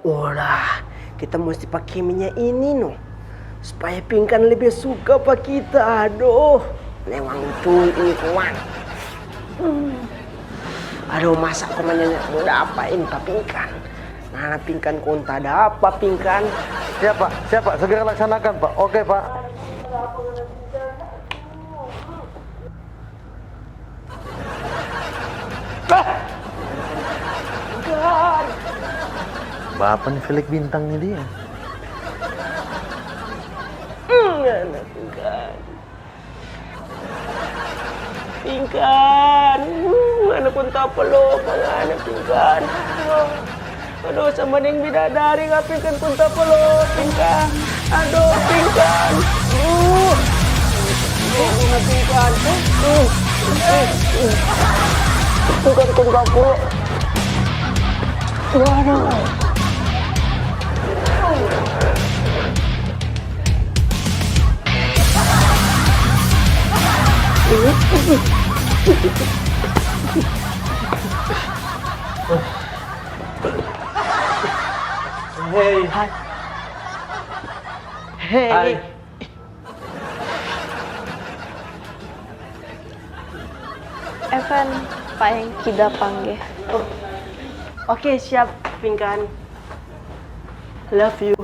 Udah, kita mesti pakai minyak ini no, supaya Pingkan lebih suka pak kita. Aduh, memang tuh ini kuat. Aduh, masa komannya udah apain pak Pingkan? Nah, Pingkan konta ada apa Pingkan? Siapa? Segera laksanakan Pak. Oke Pak. Pingkan. Bapak nih Felix bintangnya dia. Anak Pingkan. Pingkan. Anak konta peluk, anak Pingkan. Aduh, sama yang bidadari nggak Pingkan konta peluk, Pingkan. Aduh, Pingkan. Anak Pingkan. Pingkan konta peluk. Waduh. Hei. Hai. Hai. Evan, Pak yang kita panggil. Oke, siap Pingkan. Love you.